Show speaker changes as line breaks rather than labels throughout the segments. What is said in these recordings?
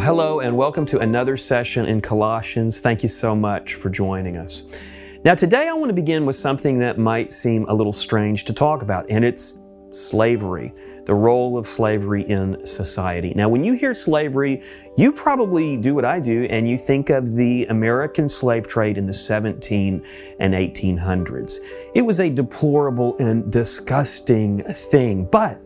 Hello and welcome to another session in Colossians. Thank you so much for joining us. Now today I want to begin with something that might seem a little strange to talk about, and it's slavery, the role of slavery in society. Now when you hear slavery, you probably do what I do and you think of the American slave trade in the 17 and 1800s. It was a deplorable and disgusting thing, but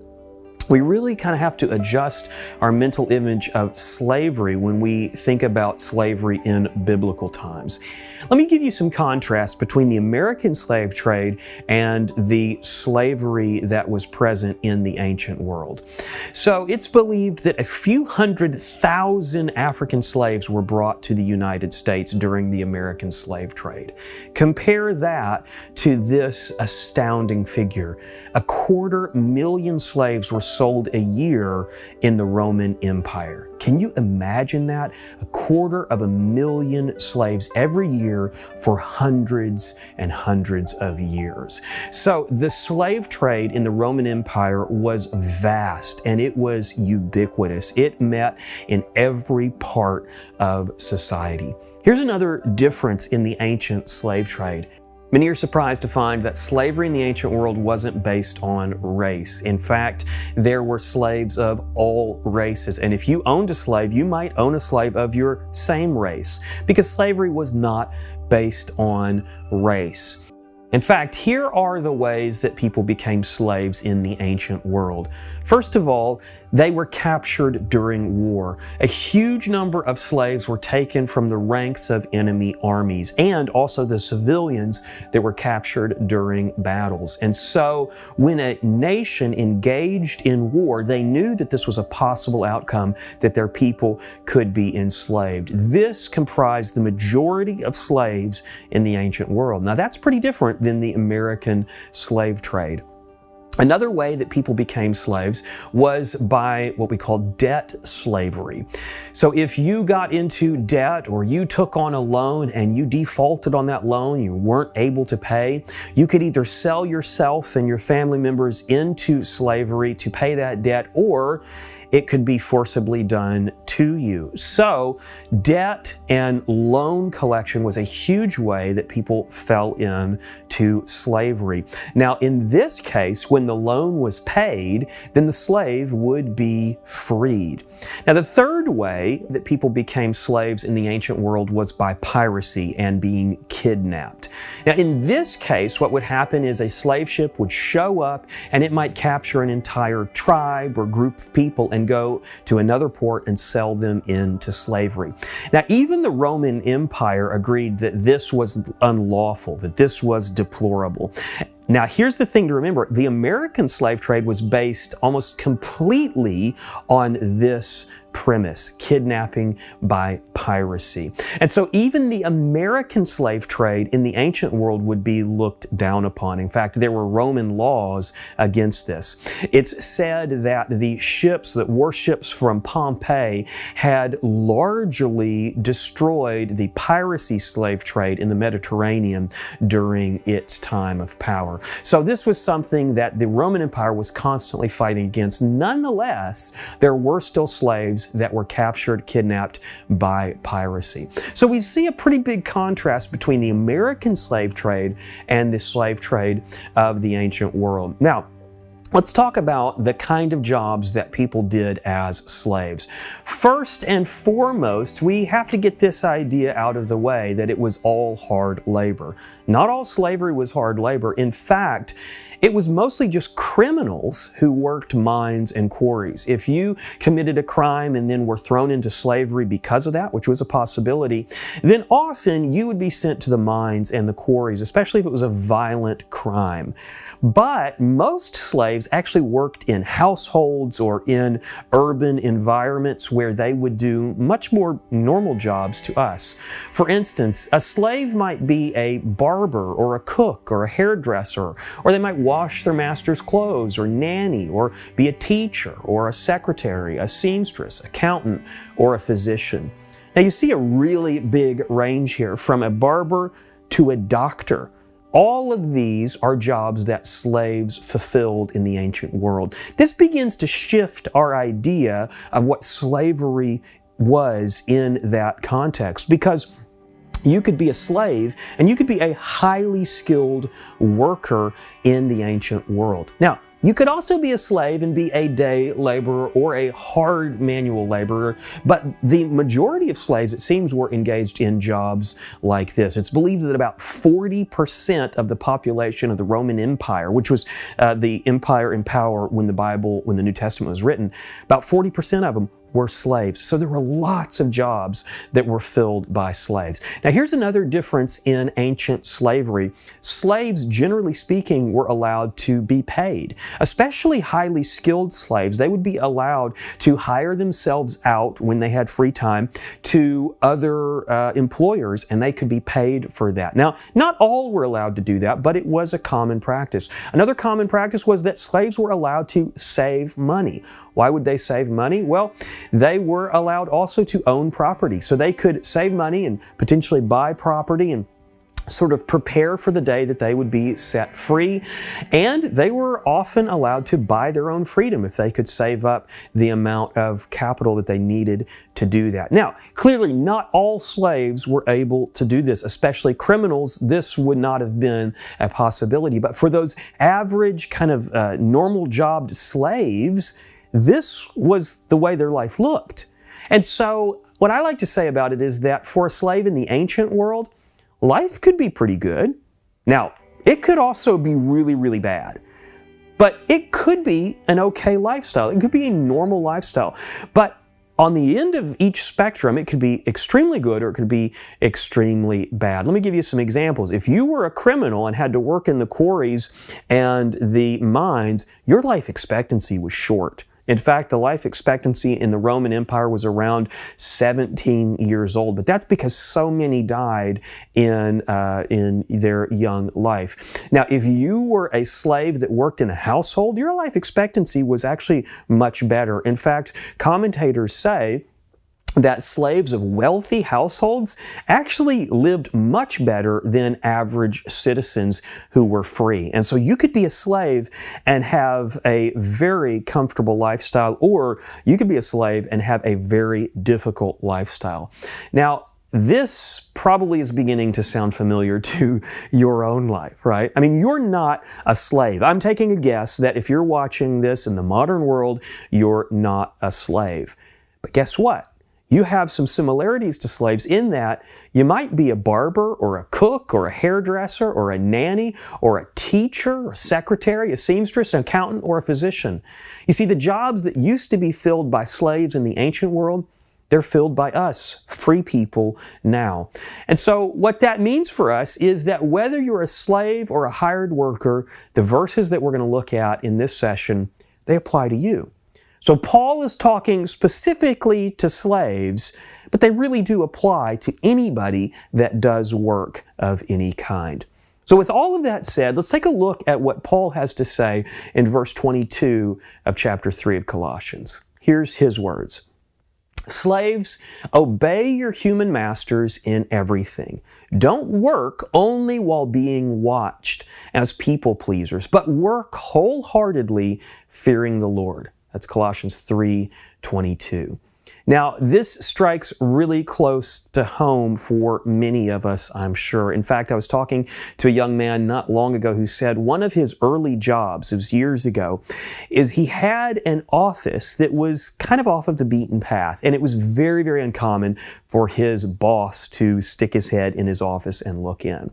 we really kind of have to adjust our mental image of slavery when we think about slavery in biblical times. Let me give you some contrast between the American slave trade and the slavery that was present in the ancient world. So it's believed that a few 100,000 African slaves were brought to the United States during the American slave trade. Compare that to this astounding figure. 250,000 slaves were sold a year in the Roman Empire. Can you imagine that? 250,000 slaves every year for hundreds and hundreds of years. So the slave trade in the Roman Empire was vast and it was ubiquitous. It met in every part of society. Here's another difference in the ancient slave trade. Many are surprised to find that slavery in the ancient world wasn't based on race. In fact, there were slaves of all races. And if you owned a slave, you might own a slave of your same race, because slavery was not based on race. In fact, here are the ways that people became slaves in the ancient world. First of all, they were captured during war. A huge number of slaves were taken from the ranks of enemy armies and also the civilians that were captured during battles. And so when a nation engaged in war, they knew that this was a possible outcome, that their people could be enslaved. This comprised the majority of slaves in the ancient world. Now that's pretty different than the American slave trade. Another way that people became slaves was by what we call debt slavery. So if you got into debt or you took on a loan and you defaulted on that loan, you weren't able to pay, you could either sell yourself and your family members into slavery to pay that debt, or it could be forcibly done to you. So debt and loan collection was a huge way that people fell into slavery. Now in this case, when the loan was paid, then the slave would be freed. Now the third way that people became slaves in the ancient world was by piracy and being kidnapped. Now in this case, what would happen is a slave ship would show up and it might capture an entire tribe or group of people and go to another port and sell them into slavery. Now, even the Roman Empire agreed that this was unlawful, that this was deplorable. Now, here's the thing to remember. The American slave trade was based almost completely on this premise, kidnapping by piracy. And so even the American slave trade in the ancient world would be looked down upon. In fact, there were Roman laws against this. It's said that the warships from Pompeii had largely destroyed the piracy slave trade in the Mediterranean during its time of power. So this was something that the Roman Empire was constantly fighting against. Nonetheless, there were still slaves that were captured, kidnapped by piracy. So we see a pretty big contrast between the American slave trade and the slave trade of the ancient world. Now, let's talk about the kind of jobs that people did as slaves. First and foremost, we have to get this idea out of the way that it was all hard labor. Not all slavery was hard labor. In fact, it was mostly just criminals who worked mines and quarries. If you committed a crime and then were thrown into slavery because of that, which was a possibility, then often you would be sent to the mines and the quarries, especially if it was a violent crime. But most slaves actually worked in households or in urban environments where they would do much more normal jobs to us. For instance, a slave might be a barber or a cook or a hairdresser, or they might wash their master's clothes or nanny or be a teacher or a secretary, a seamstress, accountant, or a physician. Now you see a really big range here from a barber to a doctor. All of these are jobs that slaves fulfilled in the ancient world. This begins to shift our idea of what slavery was in that context, because you could be a slave and you could be a highly skilled worker in the ancient world. Now, you could also be a slave and be a day laborer or a hard manual laborer, but the majority of slaves, it seems, were engaged in jobs like this. It's believed that about 40% of the population of the Roman Empire, which was the empire in power when the New Testament was written, about 40% of them were slaves. So there were lots of jobs that were filled by slaves. Now here's another difference in ancient slavery. Slaves, generally speaking, were allowed to be paid. Especially highly skilled slaves, they would be allowed to hire themselves out when they had free time to other employers, and they could be paid for that. Now, not all were allowed to do that, but it was a common practice. Another common practice was that slaves were allowed to save money. Why would they save money? Well, they were allowed also to own property. So they could save money and potentially buy property and sort of prepare for the day that they would be set free. And they were often allowed to buy their own freedom if they could save up the amount of capital that they needed to do that. Now, clearly not all slaves were able to do this, especially criminals. This would not have been a possibility. But for those average kind of normal jobbed slaves, this was the way their life looked. And so what I like to say about it is that for a slave in the ancient world, life could be pretty good. Now, it could also be really, really bad. But it could be an okay lifestyle. It could be a normal lifestyle. But on the end of each spectrum, it could be extremely good or it could be extremely bad. Let me give you some examples. If you were a criminal and had to work in the quarries and the mines, your life expectancy was short. In fact, the life expectancy in the Roman Empire was around 17 years old, but that's because so many died in their young life. Now, if you were a slave that worked in a household, your life expectancy was actually much better. In fact, commentators say that slaves of wealthy households actually lived much better than average citizens who were free. And so you could be a slave and have a very comfortable lifestyle, or you could be a slave and have a very difficult lifestyle. Now, this probably is beginning to sound familiar to your own life, right? I mean, you're not a slave. I'm taking a guess that if you're watching this in the modern world, you're not a slave. But guess what? You have some similarities to slaves in that you might be a barber or a cook or a hairdresser or a nanny or a teacher or a secretary, a seamstress, an accountant, or a physician. You see, the jobs that used to be filled by slaves in the ancient world, they're filled by us, free people, now. And so what that means for us is that whether you're a slave or a hired worker, the verses that we're going to look at in this session, they apply to you. So Paul is talking specifically to slaves, but they really do apply to anybody that does work of any kind. So with all of that said, let's take a look at what Paul has to say in verse 22 of chapter 3 of Colossians. Here's his words. Slaves, obey your human masters in everything. Don't work only while being watched as people pleasers, but work wholeheartedly, fearing the Lord. That's Colossians 3:22. Now, this strikes really close to home for many of us, I'm sure. In fact, I was talking to a young man not long ago who said one of his early jobs, it was years ago, is he had an office that was kind of off of the beaten path. And it was very, very uncommon for his boss to stick his head in his office and look in.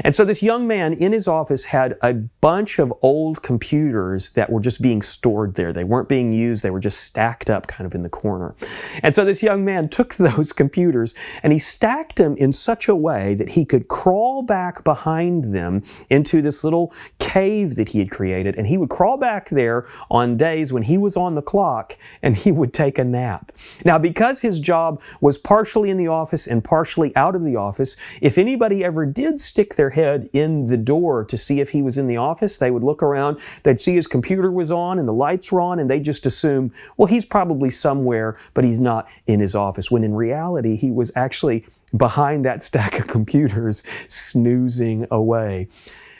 And so this young man in his office had a bunch of old computers that were just being stored there. They weren't being used. They were just stacked up kind of in the corner. And so this young man took those computers and he stacked them in such a way that he could crawl back behind them into this little cave that he had created. And he would crawl back there on days when he was on the clock and he would take a nap. Now, because his job was partially in the office and partially out of the office, if anybody ever did stick their head in the door to see if he was in the office, they would look around, they'd see his computer was on and the lights were on, and they just assume, well, he's probably somewhere, but he's not in his office, when in reality, he was actually behind that stack of computers snoozing away.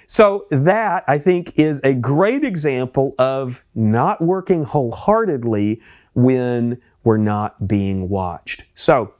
So that, I think, is a great example of not working wholeheartedly when we're not being watched. So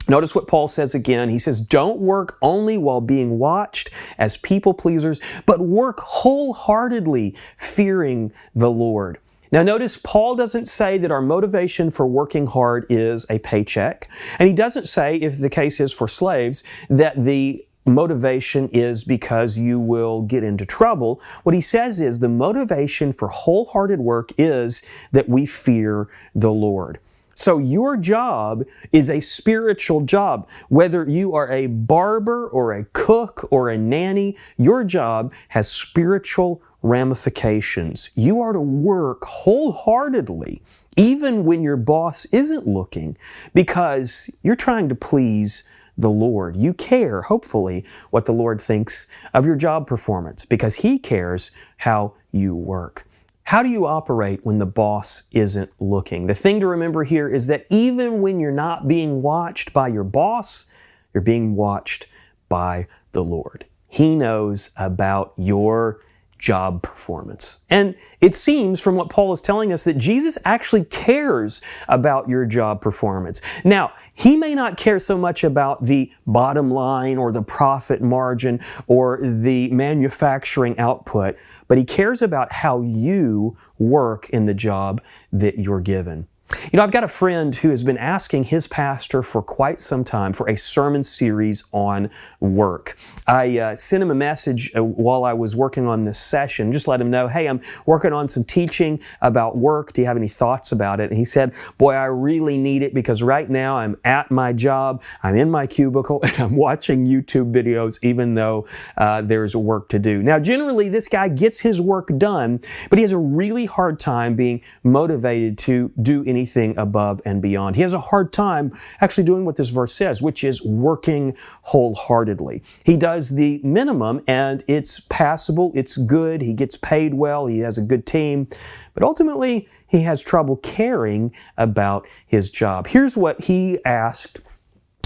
notice what Paul says again. He says, don't work only while being watched as people pleasers, but work wholeheartedly, fearing the Lord. Now notice Paul doesn't say that our motivation for working hard is a paycheck. And he doesn't say, if the case is for slaves, that the motivation is because you will get into trouble. What he says is the motivation for wholehearted work is that we fear the Lord. So your job is a spiritual job. Whether you are a barber or a cook or a nanny, your job has spiritual ramifications. You are to work wholeheartedly, even when your boss isn't looking, because you're trying to please the Lord. You care, hopefully, what the Lord thinks of your job performance, because He cares how you work. How do you operate when the boss isn't looking? The thing to remember here is that even when you're not being watched by your boss, you're being watched by the Lord. He knows about your job performance. And it seems from what Paul is telling us that Jesus actually cares about your job performance. Now, He may not care so much about the bottom line or the profit margin or the manufacturing output, but He cares about how you work in the job that you're given. You know, I've got a friend who has been asking his pastor for quite some time for a sermon series on work. I sent him a message while I was working on this session, just let him know, hey, I'm working on some teaching about work. Do you have any thoughts about it? And he said, boy, I really need it because right now I'm at my job, I'm in my cubicle, and I'm watching YouTube videos even though there's work to do. Now, generally, this guy gets his work done, but he has a really hard time being motivated to do anything above and beyond. He has a hard time actually doing what this verse says, which is working wholeheartedly. He does the minimum and it's passable, it's good, he gets paid well, he has a good team, but ultimately he has trouble caring about his job. Here's what he asked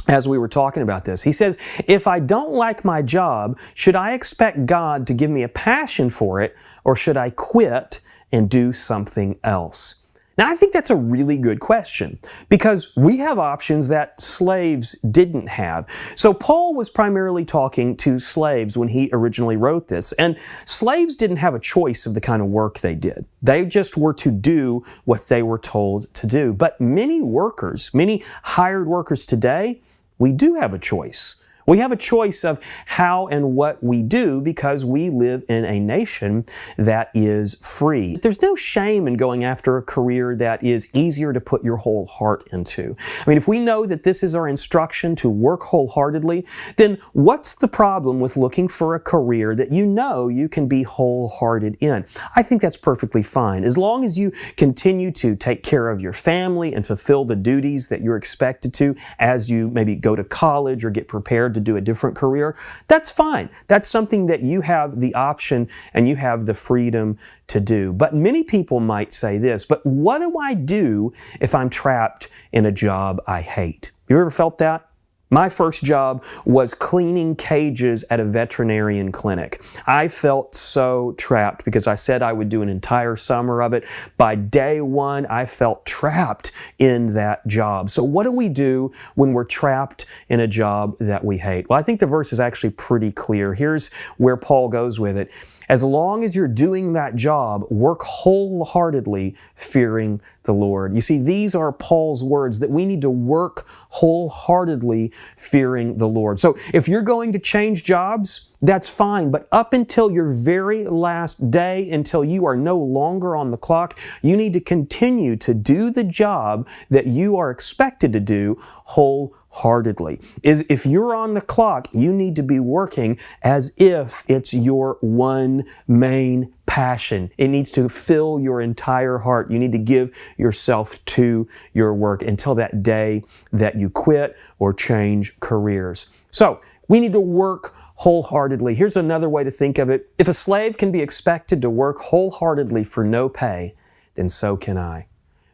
as we were talking about this. He says, if I don't like my job, should I expect God to give me a passion for it, or should I quit and do something else? Now, I think that's a really good question because we have options that slaves didn't have. So Paul was primarily talking to slaves when he originally wrote this, and slaves didn't have a choice of the kind of work they did. They just were to do what they were told to do. But many workers, many hired workers today, we do have a choice. We have a choice of how and what we do because we live in a nation that is free. There's no shame in going after a career that is easier to put your whole heart into. I mean, if we know that this is our instruction to work wholeheartedly, then what's the problem with looking for a career that you know you can be wholehearted in? I think that's perfectly fine. As long as you continue to take care of your family and fulfill the duties that you're expected to as you maybe go to college or get prepared to do a different career, that's fine. That's something that you have the option and you have the freedom to do. But many people might say this, but what do I do if I'm trapped in a job I hate? You ever felt that? My first job was cleaning cages at a veterinarian clinic. I felt so trapped because I said I would do an entire summer of it. By day one, I felt trapped in that job. So what do we do when we're trapped in a job that we hate? Well, I think the verse is actually pretty clear. Here's where Paul goes with it. As long as you're doing that job, work wholeheartedly, fearing the Lord. You see, these are Paul's words that we need to work wholeheartedly, fearing the Lord. So if you're going to change jobs, that's fine. But up until your very last day, until you are no longer on the clock, you need to continue to do the job that you are expected to do wholeheartedly. If you're on the clock, you need to be working as if it's your one main passion. It needs to fill your entire heart. You need to give yourself to your work until that day that you quit or change careers. So we need to work wholeheartedly. Here's another way to think of it. If a slave can be expected to work wholeheartedly for no pay, then so can I.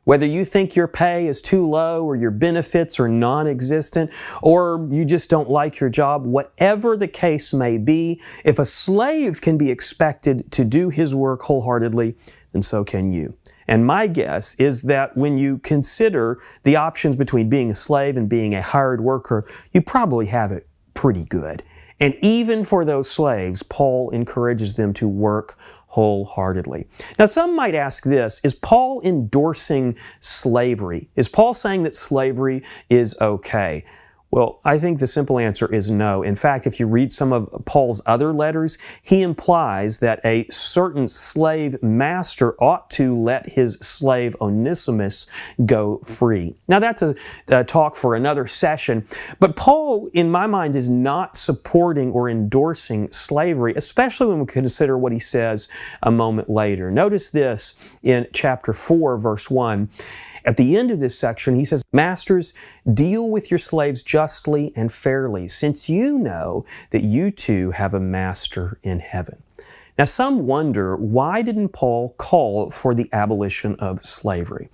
Whether you think your pay is too low or your benefits are non-existent or you just don't like your job, whatever the case may be, if a slave can be expected to do his work wholeheartedly, then so can you. And my guess is that when you consider the options between being a slave and being a hired worker, you probably have it pretty good. And even for those slaves, Paul encourages them to work wholeheartedly. Now, some might ask this, is Paul endorsing slavery? Is Paul saying that slavery is okay? Well, I think the simple answer is no. In fact, if you read some of Paul's other letters, he implies that a certain slave master ought to let his slave Onesimus go free. Now, that's a talk for another session, but Paul, in my mind, is not supporting or endorsing slavery, especially when we consider what he says a moment later. Notice this in chapter 4, verse 1. At the end of this section, he says, "Masters, deal with your slaves justly and fairly, since you know that you too have a master in heaven." Now, some wonder, why didn't Paul call for the abolition of slavery?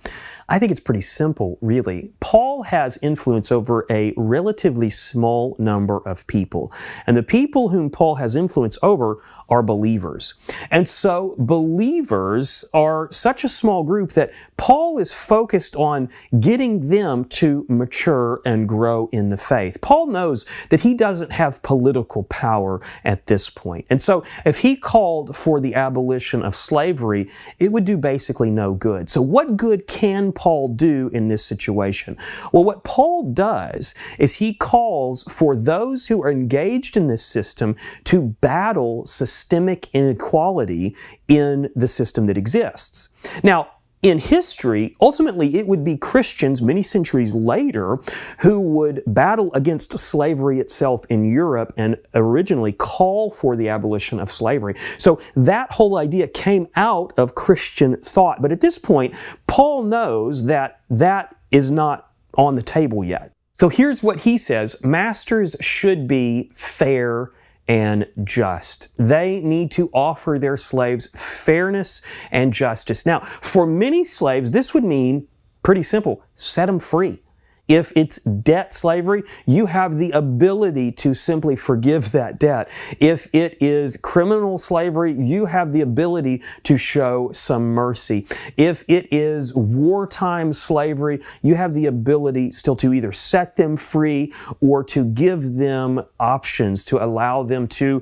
I think it's pretty simple, really. Paul has influence over a relatively small number of people. And the people whom Paul has influence over are believers. And so believers are such a small group that Paul is focused on getting them to mature and grow in the faith. Paul knows that he doesn't have political power at this point. And so if he called for the abolition of slavery, it would do basically no good. So what good can Paul do in this situation? Well, what Paul does is he calls for those who are engaged in this system to battle systemic inequality in the system that exists. Now, in history, ultimately it would be Christians many centuries later who would battle against slavery itself in Europe and originally call for the abolition of slavery. So that whole idea came out of Christian thought. But at this point, Paul knows that that is not on the table yet. So here's what he says: masters should be fair and just. They need to offer their slaves fairness and justice. Now, for many slaves, this would mean pretty simple: set them free. If it's debt slavery, you have the ability to simply forgive that debt. If it is criminal slavery, you have the ability to show some mercy. If it is wartime slavery, you have the ability still to either set them free or to give them options to allow them to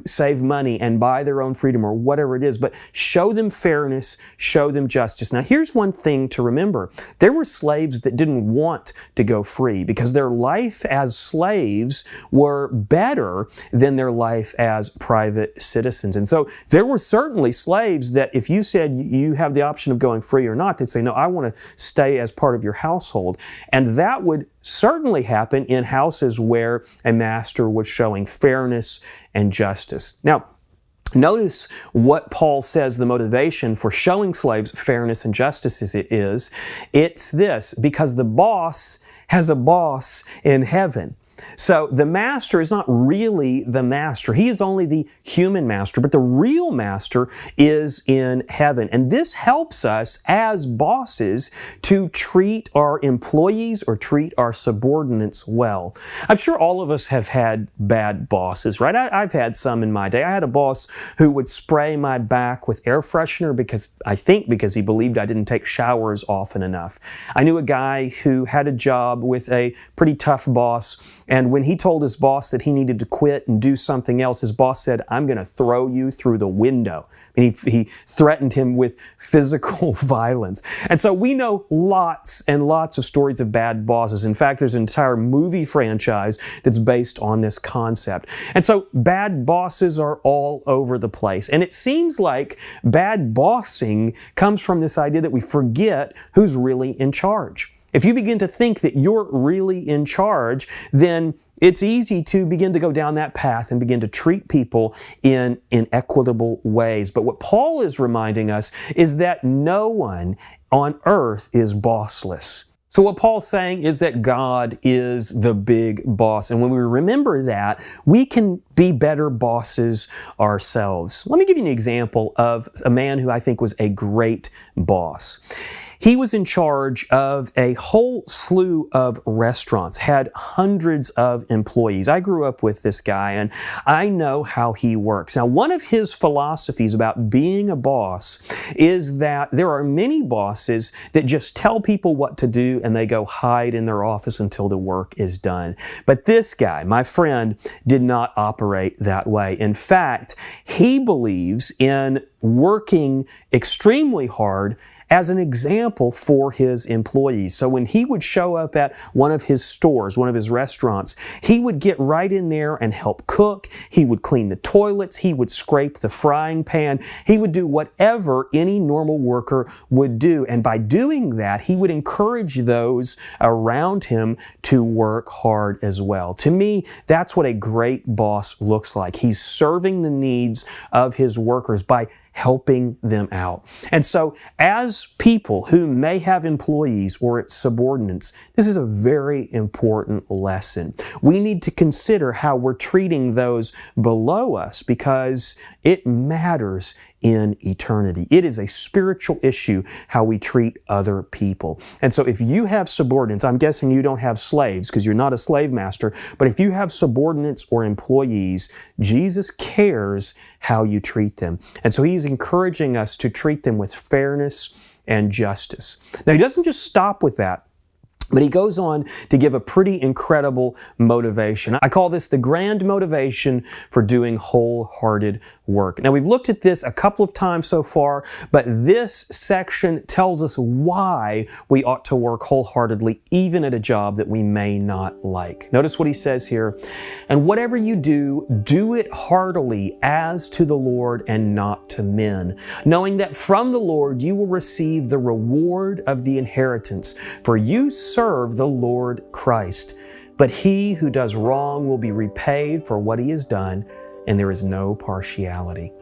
save money and buy their own freedom or whatever it is. But show them fairness, show them justice. Now, here's one thing to remember. There were slaves that didn't want to go free because their life as slaves were better than their life as private citizens. And so there were certainly slaves that if you said you have the option of going free or not, they'd say, no, I want to stay as part of your household. And that would certainly happen in houses where a master was showing fairness and justice. Now, notice what Paul says the motivation for showing slaves fairness and justice is. It's this: because the boss has a boss in heaven. So the master is not really the master. He is only the human master, but the real master is in heaven. And this helps us as bosses to treat our employees or treat our subordinates well. I'm sure all of us have had bad bosses, right? I've had some in my day. I had a boss who would spray my back with air freshener because he believed I didn't take showers often enough. I knew a guy who had a job with a pretty tough boss, and when he told his boss that he needed to quit and do something else, his boss said, "I'm going to throw you through the window." And he threatened him with physical violence. And so we know lots and lots of stories of bad bosses. In fact, there's an entire movie franchise that's based on this concept. And so bad bosses are all over the place. And it seems like bad bossing comes from this idea that we forget who's really in charge. If you begin to think that you're really in charge, then it's easy to begin to go down that path and begin to treat people in inequitable ways. But what Paul is reminding us is that no one on earth is bossless. So what Paul's saying is that God is the big boss. And when we remember that, we can be better bosses ourselves. Let me give you an example of a man who I think was a great boss. He was in charge of a whole slew of restaurants, had hundreds of employees. I grew up with this guy, and I know how he works. Now, one of his philosophies about being a boss is that there are many bosses that just tell people what to do and they go hide in their office until the work is done. But this guy, my friend, did not operate that way. In fact, he believes in working extremely hard as an example for his employees. So when he would show up at one of his stores, one of his restaurants, he would get right in there and help cook. He would clean the toilets. He would scrape the frying pan. He would do whatever any normal worker would do. And by doing that, he would encourage those around him to work hard as well. To me, that's what a great boss looks like. He's serving the needs of his workers by helping them out. And so as people who may have employees or subordinates, this is a very important lesson. We need to consider how we're treating those below us because it matters in eternity. It is a spiritual issue how we treat other people. And so if you have subordinates, I'm guessing you don't have slaves because you're not a slave master, but if you have subordinates or employees, Jesus cares how you treat them. And so he's encouraging us to treat them with fairness and justice. Now, he doesn't just stop with that, but he goes on to give a pretty incredible motivation. I call this the grand motivation for doing wholehearted work. Now, we've looked at this a couple of times so far, but this section tells us why we ought to work wholeheartedly, even at a job that we may not like. Notice what he says here. And whatever you do, do it heartily as to the Lord and not to men, knowing that from the Lord you will receive the reward of the inheritance. For you serve the Lord Christ. But he who does wrong will be repaid for what he has done, and there is no partiality.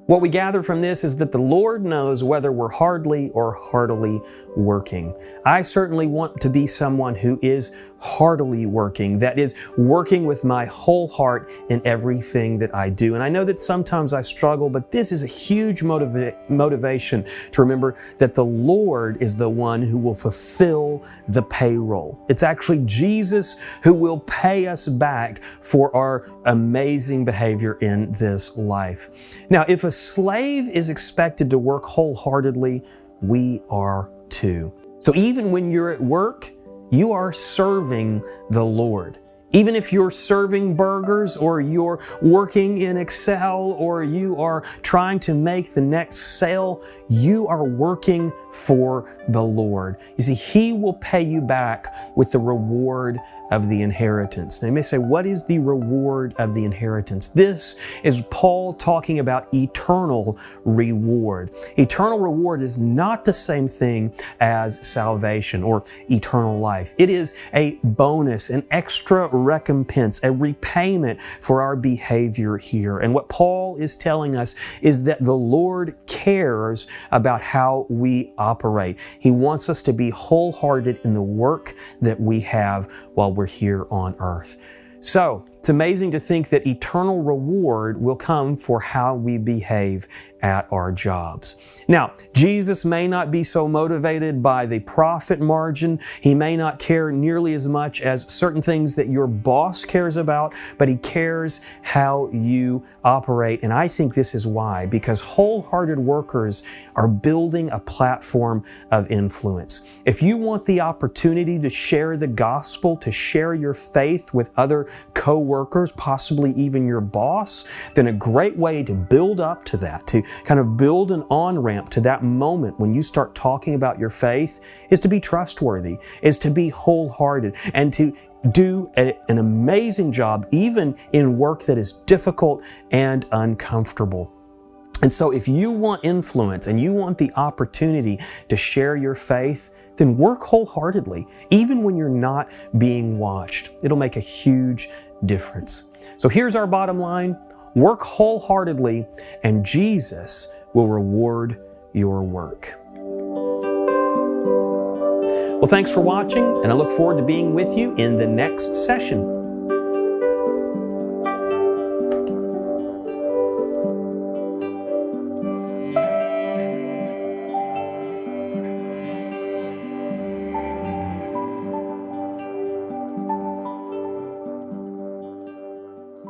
What we gather from this is that the Lord knows whether we're hardly or heartily working. I certainly want to be someone who is heartily working, that is working with my whole heart in everything that I do. And I know that sometimes I struggle, but this is a huge motivation to remember that the Lord is the one who will fulfill the payroll. It's actually Jesus who will pay us back for our amazing behavior in this life. Now, if a slave is expected to work wholeheartedly, we are too. So even when you're at work, you are serving the Lord. Even if you're serving burgers or you're working in Excel or you are trying to make the next sale, you are working for the Lord. You see, He will pay you back with the reward of the inheritance. Now you may say, what is the reward of the inheritance? This is Paul talking about eternal reward. Eternal reward is not the same thing as salvation or eternal life. It is a bonus, an extra recompense, a repayment for our behavior here. And what Paul is telling us is that the Lord cares about how we operate. He wants us to be wholehearted in the work that we have while we're here on earth. So, it's amazing to think that eternal reward will come for how we behave at our jobs. Now, Jesus may not be so motivated by the profit margin. He may not care nearly as much as certain things that your boss cares about, but He cares how you operate. And I think this is why, because wholehearted workers are building a platform of influence. If you want the opportunity to share the gospel, to share your faith with other co-workers, possibly even your boss, then a great way to build up to that, to kind of build an on-ramp to that moment when you start talking about your faith, is to be trustworthy, is to be wholehearted, and to do an amazing job even in work that is difficult and uncomfortable. And so if you want influence and you want the opportunity to share your faith, then work wholeheartedly, even when you're not being watched. It'll make a huge difference. So here's our bottom line. Work wholeheartedly, and Jesus will reward your work. Well, thanks for watching, and I look forward to being with you in the next session.